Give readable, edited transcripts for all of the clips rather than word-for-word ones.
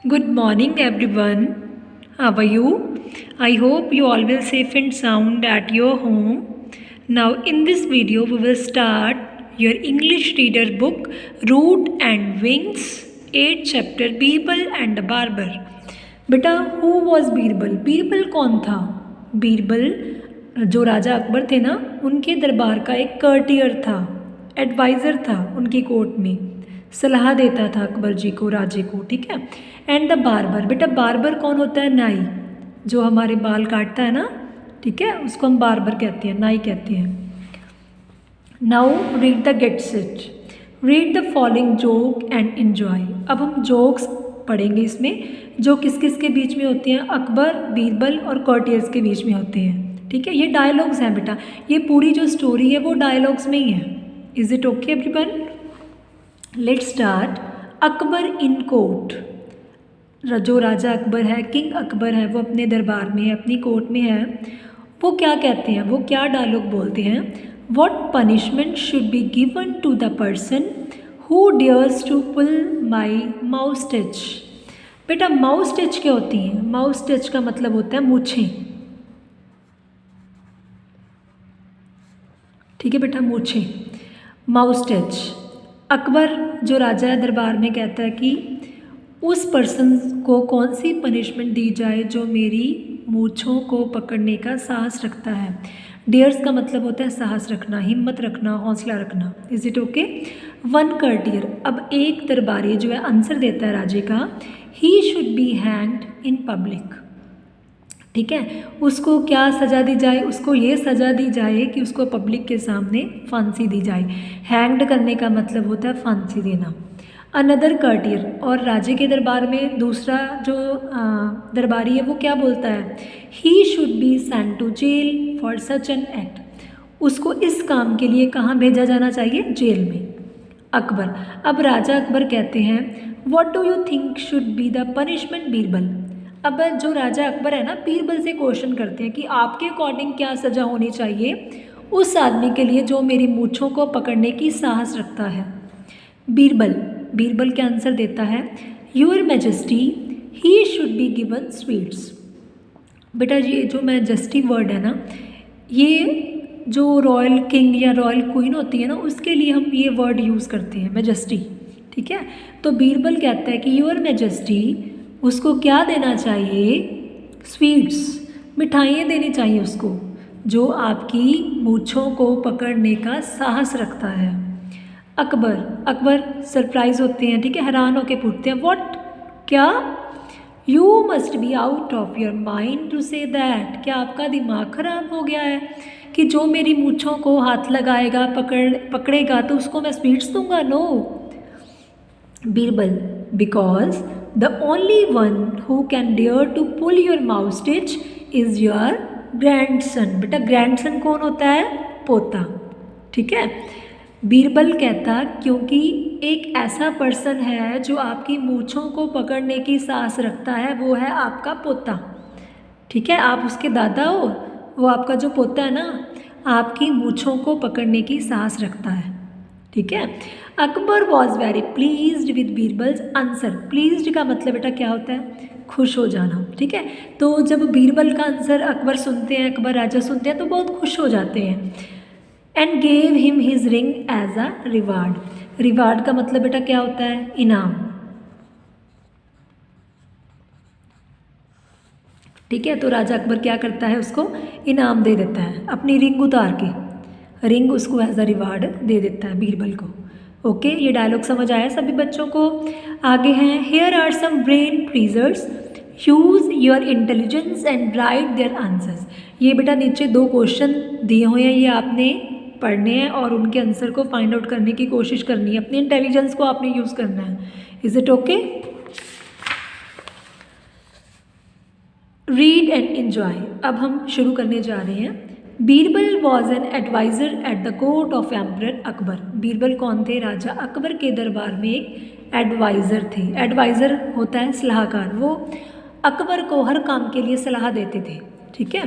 Good morning, everyone. How are you? I hope you all will safe and sound at your home. Now, in this video, we will start your English reader book, Root and Wings, 8th chapter, Birbal and the Barber. बेटा, who was Birbal? Birbal कौन था? बीरबल जो राजा अकबर थे ना, उनके दरबार का एक कर्टियर था, एडवाइज़र था उनकी कोर्ट में, सलाह देता था अकबर जी को, राजे को, ठीक है। एंड द बार्बर, बेटा बार्बर कौन होता है? नाई, जो हमारे बाल काटता है ना, ठीक है, उसको हम बार्बर कहते हैं, नाई कहते हैं। Now read the get set, read the following joke and enjoy. अब हम जोक्स पढ़ेंगे इसमें, जो किस किस के बीच में होते हैं? अकबर, बीरबल और कर्टियर्स के बीच में होते हैं, ठीक है। ये डायलॉग्स हैं बेटा, ये पूरी जो स्टोरी है वो डायलॉग्स में ही है। Is it okay everyone? Let's start. Akbar in court, जो राजा अकबर है, किंग अकबर है, वो अपने दरबार में है, अपनी कोर्ट में है। वो क्या कहते हैं, वो क्या डायलॉग बोलते हैं? What punishment should be given to the person who dares to pull my moustache. बेटा माउस टच क्या होती है? माउस टच का मतलब होता है मूछें, ठीक है बेटा, मूछें, माउस टच। अकबर जो राजा है दरबार में कहता है कि उस पर्सन को कौन सी पनिशमेंट दी जाए जो मेरी मूँछों को पकड़ने का साहस रखता है। डेयर्स का मतलब होता है साहस रखना, हिम्मत रखना, हौसला रखना। Is it okay? वन कर्टियर, अब एक दरबारी जो है आंसर देता है राजे का, ही should be hanged in public, ठीक है। उसको क्या सज़ा दी जाए? उसको ये सज़ा दी जाए कि उसको पब्लिक के सामने फांसी दी जाए। हैंग्ड करने का मतलब होता है फांसी देना। अनदर कर्टियर, और राजे के दरबार में दूसरा जो दरबारी है वो क्या बोलता है? He should be sent to jail for such an act. उसको इस काम के लिए कहाँ भेजा जाना चाहिए? जेल में। अकबर, अब राजा अकबर कहते हैं what do you think should be the punishment Birbal. अब जो राजा अकबर है ना, बीरबल से क्वेश्चन करते हैं कि आपके अकॉर्डिंग क्या सज़ा होनी चाहिए उस आदमी के लिए जो मेरी मूँछों को पकड़ने की साहस रखता है। बीरबल क्या आंसर देता है? Your majesty, he should be given sweets. बेटा ये जो मैजेस्टी वर्ड है ना, ये जो रॉयल किंग या रॉयल क्वीन होती है ना, उसके लिए हम ये वर्ड यूज़ करते हैं, मैजेस्टी, ठीक है। तो बीरबल कहता है कि योर मैजेस्टी, उसको क्या देना चाहिए? स्वीट्स, मिठाइयाँ देनी चाहिए उसको, जो आपकी मूँछों को पकड़ने का साहस रखता है। अकबर सरप्राइज होते हैं, ठीक है, हैरान होकर पूछते हैं व्हाट, क्या? You must be out of your mind to say that, क्या आपका दिमाग खराब हो गया है कि जो मेरी मूँछों को हाथ लगाएगा, पकड़ेगा तो उसको मैं स्वीट्स दूंगा? No. Birbal, because the only one who can dare to pull your moustache is your grandson. बेटा ग्रैंडसन कौन होता है? पोता, ठीक है। बीरबल कहता क्योंकि एक ऐसा पर्सन है जो आपकी मूँछों को पकड़ने की साहस रखता है, वो है आपका पोता, ठीक है। आप उसके दादा हो, वो आपका जो पोता है ना, आपकी मूँछों को पकड़ने की साहस रखता है, ठीक है। Akbar was very pleased with Birbal's answer. Pleased का मतलब बेटा क्या होता है? खुश हो जाना, ठीक है। तो जब बीरबल का आंसर अकबर सुनते हैं, अकबर राजा सुनते हैं तो बहुत खुश हो जाते हैं। And gave him his ring as a reward. Reward का मतलब बेटा क्या होता है? इनाम, ठीक है। तो राजा अकबर क्या करता है? उसको इनाम दे देता है, अपनी रिंग उतार के रिंग उसको एज अ रिवार्ड दे देता है बीरबल को। ओके, ये डायलॉग समझ आया सभी बच्चों को? आगे हैं, here are some brain teasers, use your intelligence and write their answers. ये बेटा नीचे दो क्वेश्चन दिए हुए हैं, ये आपने पढ़ने हैं और उनके आंसर को फाइंड आउट करने की कोशिश करनी है, अपनी इंटेलिजेंस को आपने यूज़ करना है। Is it okay? Read and enjoy. अब हम शुरू करने जा रहे हैं। Birbal was an advisor at the court of emperor Akbar. Birbal कौन थे? राजा अकबर के दरबार में एक एडवाइज़र थे। एडवाइज़र होता है सलाहकार, वो अकबर को हर काम के लिए सलाह देते थे, ठीक है।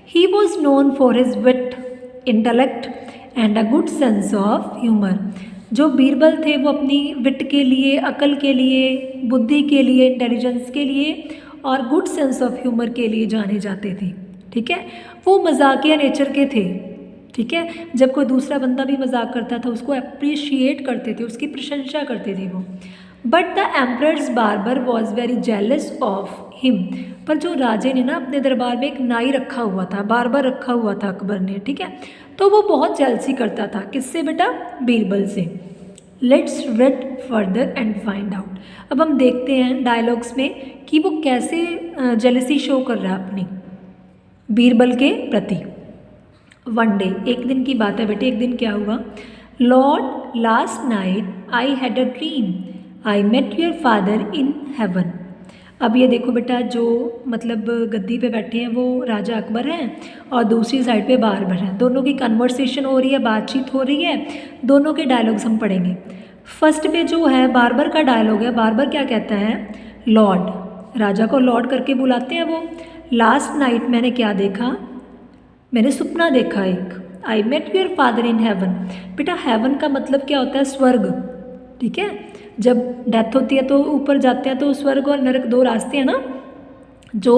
He was known for his wit, intellect and a good sense of humour. जो बीरबल थे वो अपनी विट के लिए, अकल के लिए, बुद्धि के लिए, इंटेलिजेंस के लिए और गुड सेंस ऑफ ह्यूमर के लिए जाने जाते थे। ठीक है, वो मजाकिया नेचर के थे। ठीक है, जब कोई दूसरा बंदा भी मजाक करता था उसको अप्रिशिएट करते थे, उसकी प्रशंसा करते थे वो। But the emperors barber was very jealous of him. पर जो राजे ने ना अपने दरबार में एक नाई रखा हुआ था, बार्बर रखा हुआ था अकबर ने। ठीक है, तो वो बहुत जेलसी करता था। किससे बेटा? बीरबल से। Let's read further and find out. अब हम देखते हैं डायलॉग्स में कि वो कैसे जेलसी शो कर रहा है अपनी बीरबल के प्रति। वन डे, एक दिन की बात है बेटे। एक दिन क्या हुआ? Lord, last night I had a dream, I met your father in heaven. अब ये देखो बेटा, जो मतलब गद्दी पे बैठे हैं वो राजा अकबर हैं और दूसरी साइड पे बार्बर हैं। दोनों की कन्वर्सेशन हो रही है, बातचीत हो रही है। दोनों के डायलॉग्स हम पढ़ेंगे। फर्स्ट पे जो है बार्बर का डायलॉग है। बार्बर क्या कहता है? लॉर्ड, राजा को लॉर्ड करके बुलाते हैं वो। लास्ट नाइट मैंने क्या देखा? मैंने सपना देखा एक। I met your father in heaven. बेटा हेवन का मतलब क्या होता है? स्वर्ग। ठीक है, जब डेथ होती है तो ऊपर जाते हैं तो स्वर्ग और नरक दो रास्ते हैं ना। जो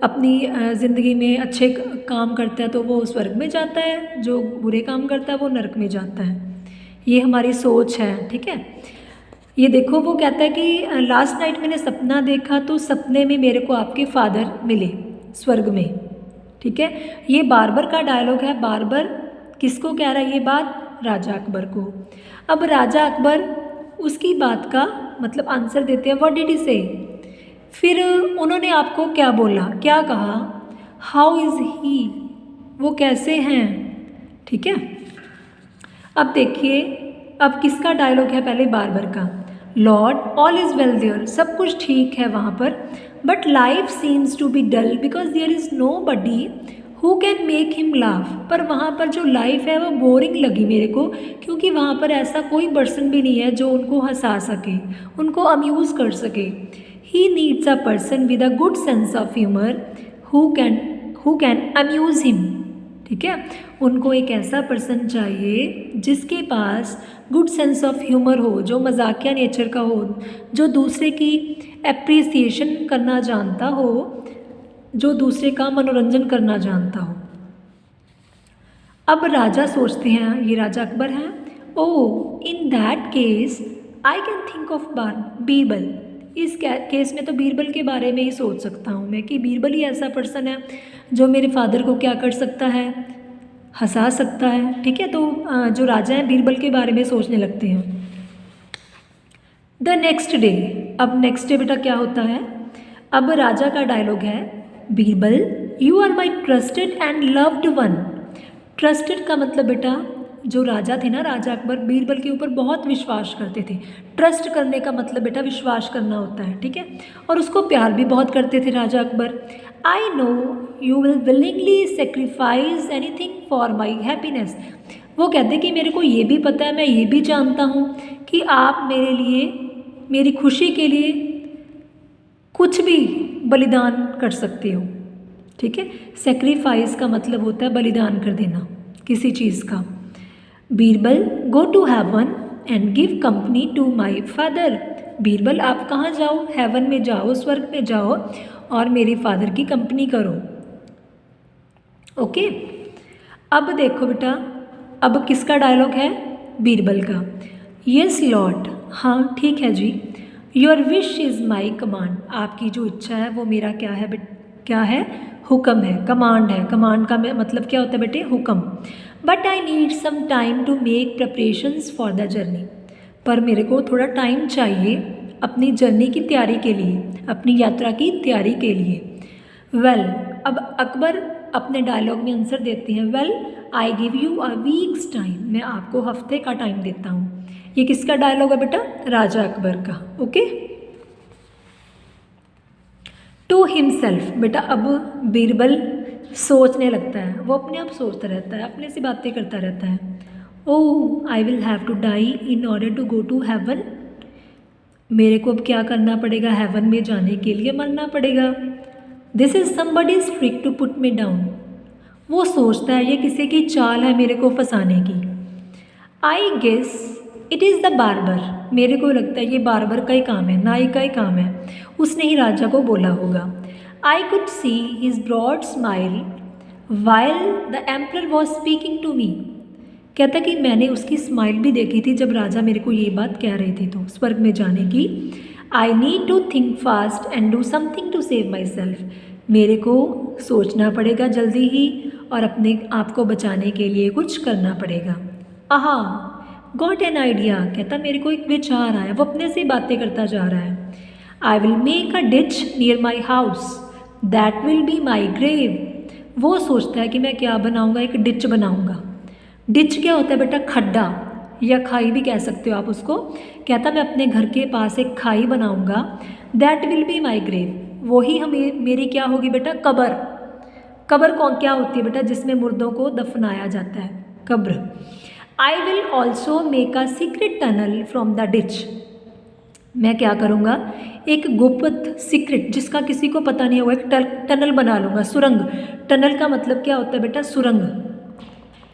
अपनी ज़िंदगी में अच्छे काम करता है तो वो स्वर्ग में जाता है, जो बुरे काम करता है वो नरक में जाता है। ये हमारी सोच है। ठीक है, ये देखो वो कहता है कि लास्ट नाइट मैंने सपना देखा तो सपने में मेरे को आपके फादर मिले स्वर्ग में। ठीक है, ये बार्बर का डायलॉग है। बार्बर किसको कह रहा है ये बात? राजा अकबर को। अब राजा अकबर उसकी बात का मतलब आंसर देते हैं। व्हाट डिड ही से? फिर उन्होंने आपको क्या बोला, क्या कहा? हाउ इज़ ही, वो कैसे हैं? ठीक है, अब देखिए अब किसका डायलॉग है? पहले बार्बर का। Lord, all is well there, सब कुछ ठीक है वहाँ पर। But life seems to be dull because there is nobody who can make him laugh. पर वहाँ पर जो लाइफ है वो बोरिंग लगी मेरे को, क्योंकि वहाँ पर ऐसा कोई पर्सन भी नहीं है जो उनको हंसा सके, उनको अम्यूज़ कर सके। He needs a person with a good sense of humour who can Amuse him. ठीक है, उनको एक ऐसा पर्सन चाहिए जिसके पास गुड सेंस ऑफ ह्यूमर हो, जो मजाकिया नेचर का हो, जो दूसरे की एप्रिसिएशन करना जानता हो, जो दूसरे का मनोरंजन करना जानता हो। अब राजा सोचते हैं, ये राजा अकबर हैं, oh in that case I can think of Birbal. इस केस में तो बीरबल के बारे में ही सोच सकता हूँ मैं कि बीरबल ही ऐसा पर्सन है जो मेरे फादर को क्या कर सकता है? हंसा सकता है। ठीक है, तो जो राजा हैं बीरबल के बारे में सोचने लगते हैं। द नेक्स्ट डे, अब नेक्स्ट डे बेटा क्या होता है? अब राजा का डायलॉग है, Birbal you are my trusted and loved one. Trusted का मतलब बेटा जो राजा थे ना, राजा अकबर बीरबल के ऊपर बहुत विश्वास करते थे। ट्रस्ट करने का मतलब बेटा विश्वास करना होता है। ठीक है, और उसको प्यार भी बहुत करते थे राजा Akbar. I know you will willingly sacrifice anything for my happiness. वो कहते कि मेरे को ये भी पता है, मैं ये भी जानता हूँ कि आप मेरे लिए, मेरी खुशी के लिए कुछ भी बलिदान कर सकते हो। ठीक है, सेक्रीफाइस का मतलब होता है बलिदान कर देना किसी चीज़ का। Birbal go to heaven and give company to my father. Birbal आप कहाँ जाओ? हेवन में जाओ, स्वर्ग में जाओ और मेरे फादर की कंपनी करो। ओके, अब देखो बेटा, अब किसका डायलॉग है? बीरबल का। यस लॉर्ड, हाँ ठीक है जी। Your wish is my command. आपकी जो इच्छा है वो मेरा क्या है? क्या है? हुक्म है, कमांड है। कमांड का मतलब क्या होता है बेटे? हुक्म। But I need some time to make preparations for the journey. पर मेरे को थोड़ा टाइम चाहिए अपनी जर्नी की तैयारी के लिए, अपनी यात्रा की तैयारी के लिए। वेल, अब अकबर अपने डायलॉग में आंसर देते हैं। Well I give you a weeks time. मैं आपको हफ्ते का टाइम देता हूँ। ये किसका डायलॉग है बेटा? राजा अकबर का। Okay, to himself. बेटा अब बीरबल सोचने लगता है, वो अपने आप सोचता रहता है, अपने से बातें करता रहता है। Oh I will have to die in order to go to heaven. मेरे को अब क्या करना पड़ेगा? हेवन में जाने के लिए मरना पड़ेगा। This is somebody's trick to put me down. वो सोचता है ये किसी की चाल है मेरे को फंसाने की। I guess it is the barber, मेरे को लगता है ये बार्बर का ही काम है, नाई का ही काम है, उसने ही राजा को बोला होगा। I could see his broad smile while the emperor was speaking to me. कहता कि मैंने उसकी स्माइल भी देखी थी जब राजा मेरे को ये बात कह रहे थे तो स्वर्ग में जाने की। I need to think fast and do something to save myself, मेरे को सोचना पड़ेगा जल्दी ही और अपने आप को बचाने के लिए कुछ करना पड़ेगा। आहा गॉट एन आइडिया, कहता मेरे को एक विचार आया, वो अपने से ही बातें करता जा रहा है। I will make a ditch near my house that will be my grave. वो सोचता है कि मैं क्या बनाऊँगा, एक डिच बनाऊँगा। डिच क्या होता है बेटा, खड्डा या खाई भी कह सकते हो आप उसको। कहता मैं अपने घर के पास एक खाई बनाऊँगा, that will be my grave, वही हमें मेरी क्या होगी बेटा, कब्र। कब्र कौन क्या होती है बेटा, जिसमें मुर्दों को दफनाया जाता है, कब्र। I will also make a secret tunnel from the ditch, मैं क्या करूँगा, एक गुप्त सीक्रेट जिसका किसी को पता नहीं होगा, एक टनल बना लूँगा, सुरंग। टनल का मतलब क्या होता है बेटा, सुरंग।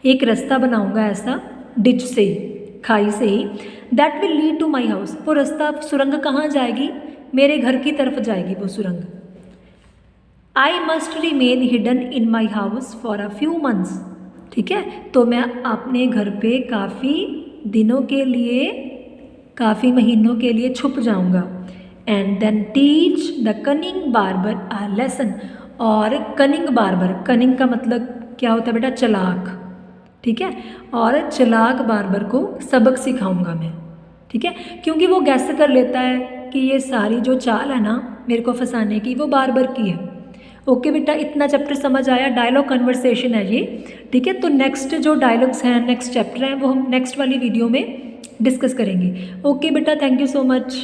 एक रास्ता बनाऊँगा ऐसा डिच से, खाई से ही, that will lead to my house, वो रास्ता सुरंग कहाँ जाएगी, मेरे घर की तरफ जाएगी वो सुरंग। I must remain hidden in my house for a few months, ठीक है, तो मैं अपने घर पे काफ़ी दिनों के लिए, काफ़ी महीनों के लिए छुप जाऊंगा। And then teach the cunning barber a lesson, और कनिंग बार्बर, कनिंग का मतलब क्या होता है बेटा, चालाक, ठीक है, और चालाक बार्बर को सबक सिखाऊंगा मैं, ठीक है, क्योंकि वो गैस कर लेता है कि ये सारी जो चाल है ना मेरे को फंसाने की, वो बार्बर की है। ओके बेटा, इतना चैप्टर समझ आया, डायलॉग कन्वर्सेशन है ये, ठीक है। तो नेक्स्ट जो डायलॉग्स हैं, नेक्स्ट चैप्टर हैं, वो हम नेक्स्ट वाली वीडियो में डिस्कस करेंगे। ओके बेटा, थैंक यू सो मच।